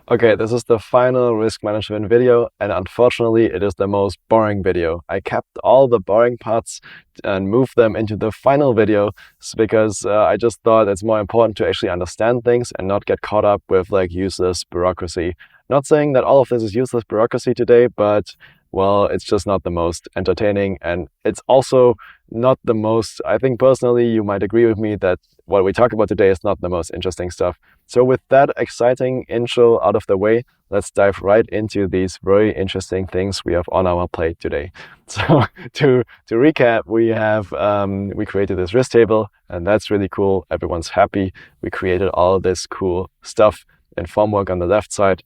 Okay, this is the final risk management video, and unfortunately it is the most boring video. I kept all the boring parts and moved them into the final video because I just thought it's more important to actually understand things and not get caught up with like useless bureaucracy. Not saying that all of this is useless bureaucracy today, but well, it's just not the most entertaining, and it's also not the most, I think personally you might agree with me that what we talk about today is not the most interesting stuff. So with that exciting intro out of the way, let's dive right into these very interesting things we have on our plate today. So to recap, we created this risk table, and that's really cool. Everyone's happy. We created all this cool stuff in Formwork on the left side.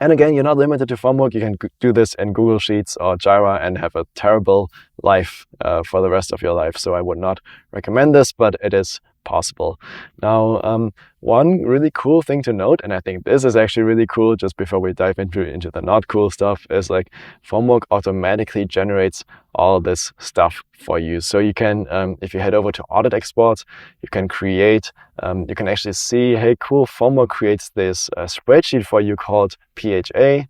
And again, you're not limited to Formwork. You can do this in Google Sheets or Jira and have a terrible life for the rest of your life. So I would not recommend this, but it is possible. Now, one really cool thing to note, and I think this is actually really cool just before we dive into the not cool stuff, is like Formwork automatically generates all this stuff for you. So you can, if you head over to Audit Export, you can create, you can actually see, hey, cool, Formwork creates this spreadsheet for you called PHA,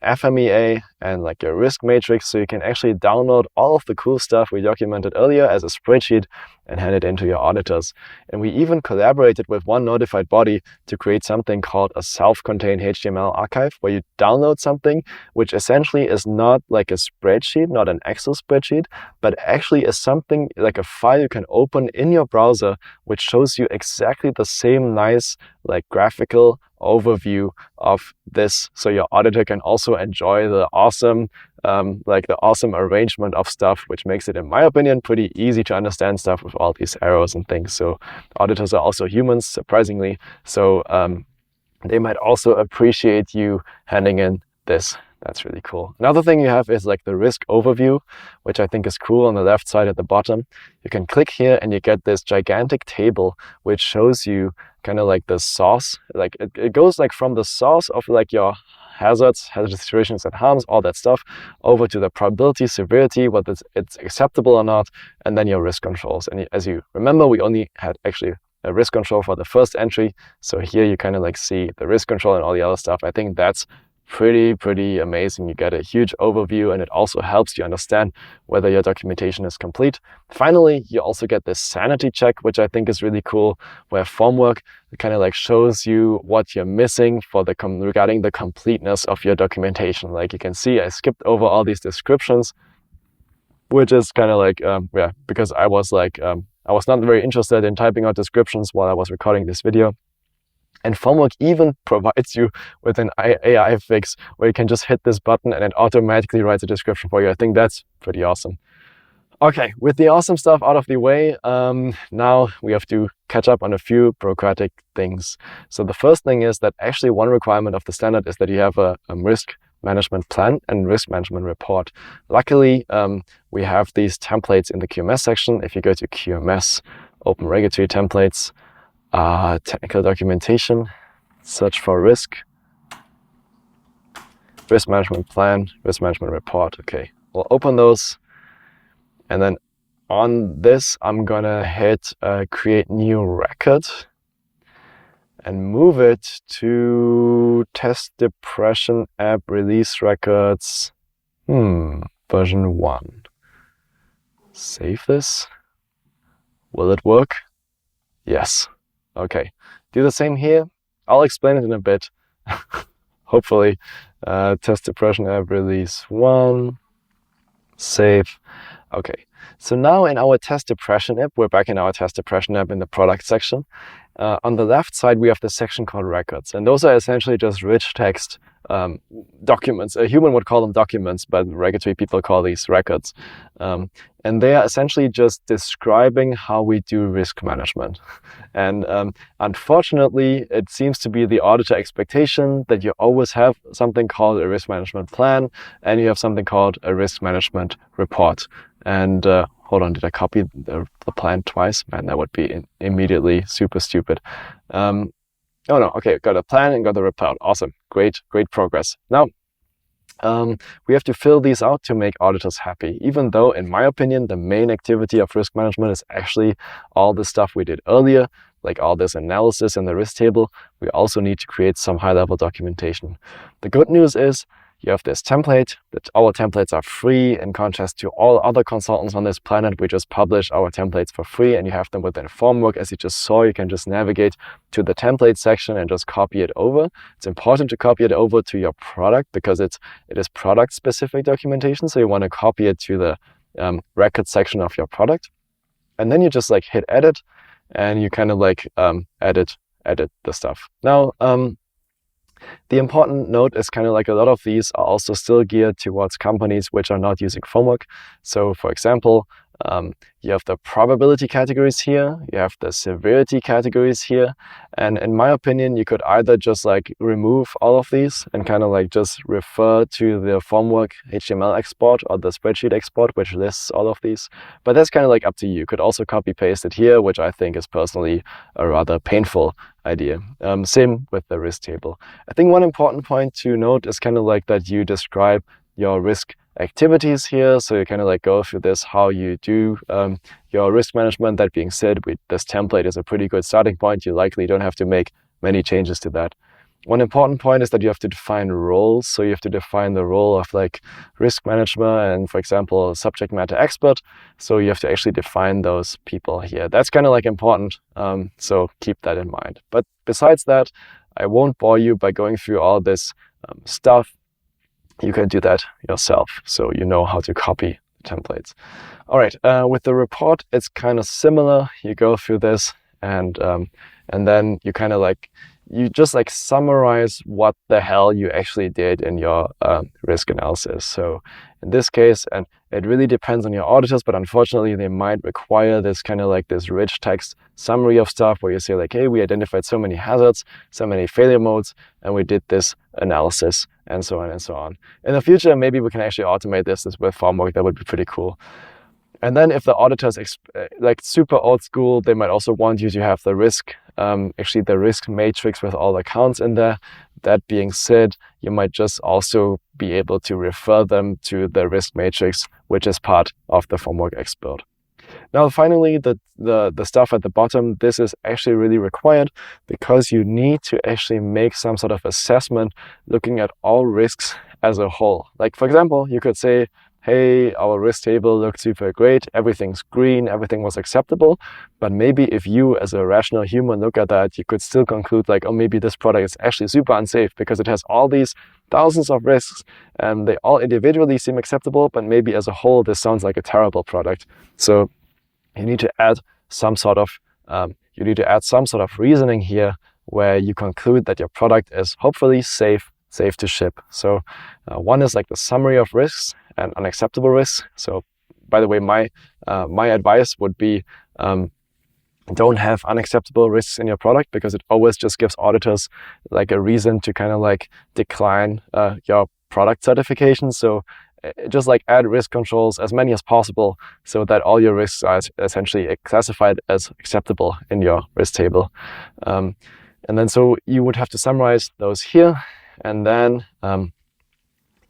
FMEA, and like a risk matrix. So you can actually download all of the cool stuff we documented earlier as a spreadsheet and hand it into your auditors. And we even collaborated with one notified body to create something called a self-contained HTML archive, where you download something which essentially is not like a spreadsheet, not an Excel spreadsheet, but actually is something like a file you can open in your browser, which shows you exactly the same nice like graphical overview of this, so your auditor can also enjoy the awesome arrangement of stuff, which makes it, in my opinion, pretty easy to understand stuff with all these arrows and things. So auditors are also humans, surprisingly, so they might also appreciate you handing in this. That's really cool. Another thing you have is like the risk overview, which I think is cool on the left side at the bottom. You can click here and you get this gigantic table which shows you kind of like the source, like it goes like from the source of like your hazards, hazardous situations and harms, all that stuff, over to the probability, severity, whether it's acceptable or not, and then your risk controls. And as you remember, we only had actually a risk control for the first entry. So here you kind of like see the risk control and all the other stuff. I think that's pretty amazing. You get a huge overview, and it also helps you understand whether your documentation is complete. Finally, you also get this sanity check, which I think is really cool, where Formwork kind of like shows you what you're missing for regarding the completeness of your documentation. Like you can see, I skipped over all these descriptions, which is kind of like because I was not very interested in typing out descriptions while I was recording this video. And Formwork even provides you with an AI fix where you can just hit this button and it automatically writes a description for you. I think that's pretty awesome. Okay, with the awesome stuff out of the way, now we have to catch up on a few bureaucratic things. So the first thing is that actually one requirement of the standard is that you have a risk management plan and risk management report. Luckily, we have these templates in the QMS section. If you go to QMS, open regulatory templates, technical documentation, search for risk management plan, risk management report. Okay, we'll open those, and then on this I'm gonna hit create new record and move it to test depression app release records version 1. Save this. Will it work? Yes. Okay, do the same here. I'll explain it in a bit. Hopefully. Test depression app release 1. Save. Okay, so now in our test depression app, we're back in our test depression app in the product section. On the left side, we have the section called records, and those are essentially just rich text documents. A human would call them documents, but regulatory people call these records. And they are essentially just describing how we do risk management. And unfortunately, it seems to be the auditor expectation that you always have something called a risk management plan, and you have something called a risk management report. And hold on, did I copy the plan twice? Man, that would be immediately super stupid. Oh no, okay, got a plan and got the report. Awesome, great progress. Now, we have to fill these out to make auditors happy, even though, in my opinion, the main activity of risk management is actually all the stuff we did earlier, like all this analysis in the risk table, we also need to create some high-level documentation. The good news is you have this template, that our templates are free in contrast to all other consultants on this planet. We just publish our templates for free and you have them within Formwork. As you just saw, you can just navigate to the template section and just copy it over. It's important to copy it over to your product because it is product specific documentation. So you want to copy it to the record section of your product. And then you just like hit edit and you kind of like edit the stuff. Now, the important note is kind of like a lot of these are also still geared towards companies which are not using Formwork. So for example, you have the probability categories here, you have the severity categories here. And in my opinion, you could either just like remove all of these and kind of like just refer to the Formwork HTML export or the spreadsheet export, which lists all of these. But that's kind of like up to you. You could also copy paste it here, which I think is personally a rather painful idea. Same with the risk table. I think one important point to note is kind of like that you describe your risk activities here. So you kind of like go through this, how you do your risk management. That being said, this template is a pretty good starting point. You likely don't have to make many changes to that. One important point is that you have to define roles. So you have to define the role of like risk management and, for example, subject matter expert. So you have to actually define those people here. That's kind of like important. So keep that in mind. But besides that, I won't bore you by going through all this stuff. You can do that yourself, so you know how to copy templates. All right, with the report, it's kind of similar. You go through this, and then you kind of like you just like summarize what the hell you actually did in your risk analysis. So in this case, and it really depends on your auditors, but unfortunately they might require this kind of like this rich text summary of stuff where you say like, hey, we identified so many hazards, so many failure modes, and we did this analysis, and so on and so on. In the future, maybe we can actually automate this with Formwork. That would be pretty cool. And then if the auditors like super old school, they might also want you to have the risk, actually the risk matrix with all the accounts in there. That being said, you might just also be able to refer them to the risk matrix, which is part of the Formwork expert. Now, finally, the stuff at the bottom, this is actually really required because you need to actually make some sort of assessment looking at all risks as a whole. Like, for example, you could say, hey, our risk table looked super great, everything's green, everything was acceptable. But maybe if you as a rational human look at that, you could still conclude like, oh, maybe this product is actually super unsafe because it has all these thousands of risks and they all individually seem acceptable, but maybe as a whole, this sounds like a terrible product. So you need to add some sort of reasoning here where you conclude that your product is hopefully safe to ship. So one is like the summary of risks and unacceptable risks. So by the way, my advice would be don't have unacceptable risks in your product because it always just gives auditors like a reason to kind of like decline your product certification. So just like add risk controls, as many as possible, so that all your risks are essentially classified as acceptable in your risk table. And then so you would have to summarize those here. And then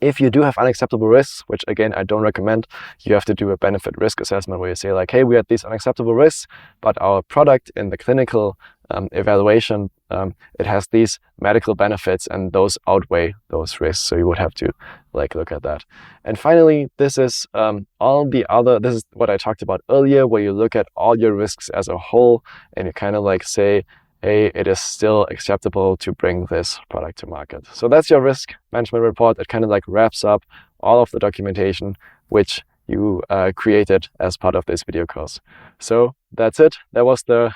if you do have unacceptable risks, which again, I don't recommend, you have to do a benefit risk assessment where you say like, hey, we had these unacceptable risks, but our product in the clinical evaluation, it has these medical benefits and those outweigh those risks. So you would have to like look at that. And finally, this is this is what I talked about earlier, where you look at all your risks as a whole and you kind of like say, hey, it is still acceptable to bring this product to market. So that's your risk management report. It kind of like wraps up all of the documentation which you created as part of this video course. So that's it. That was the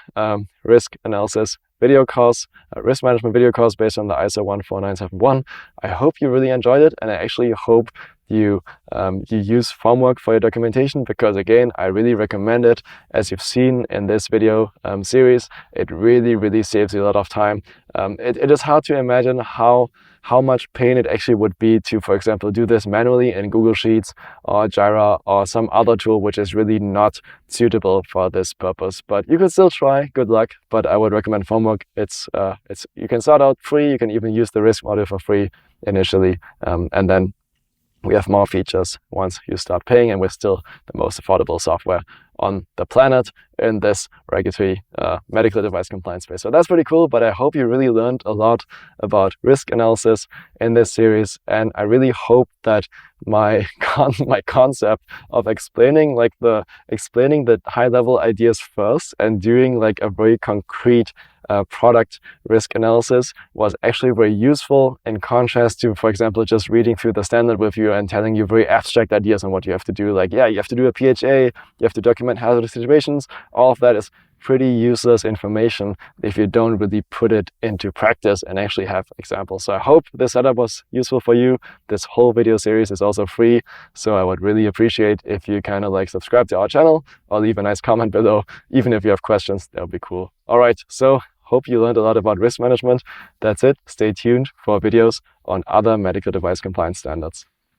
risk analysis video course, risk management video course based on the ISO 14971. I hope you really enjoyed it, and I actually hope you use Formwork for your documentation, because again, I really recommend it. As you've seen in this video series, it really saves you a lot of time. It is hard to imagine how much pain it actually would be to, for example, do this manually in Google Sheets or Jira or some other tool which is really not suitable for this purpose. But you can still try, good luck, but I would recommend Formwork. You can start out free, you can even use the risk module for free initially, and then we have more features once you start paying, and we're still the most affordable software on the planet in this regulatory medical device compliance space. So that's pretty cool, but I hope you really learned a lot about risk analysis in this series, and I really hope that my concept of explaining the high level ideas first and doing like a very concrete product risk analysis was actually very useful, in contrast to, for example, just reading through the standard with you and telling you very abstract ideas on what you have to do. Like, yeah, you have to do a PHA, you have to document hazardous situations. All of that is pretty useless information if you don't really put it into practice and actually have examples. So I hope this setup was useful for you. This whole video series is also free, so I would really appreciate if you kind of like subscribe to our channel or leave a nice comment below. Even if you have questions, that would be cool. All right, so hope you learned a lot about risk management. That's it. Stay tuned for videos on other medical device compliance standards.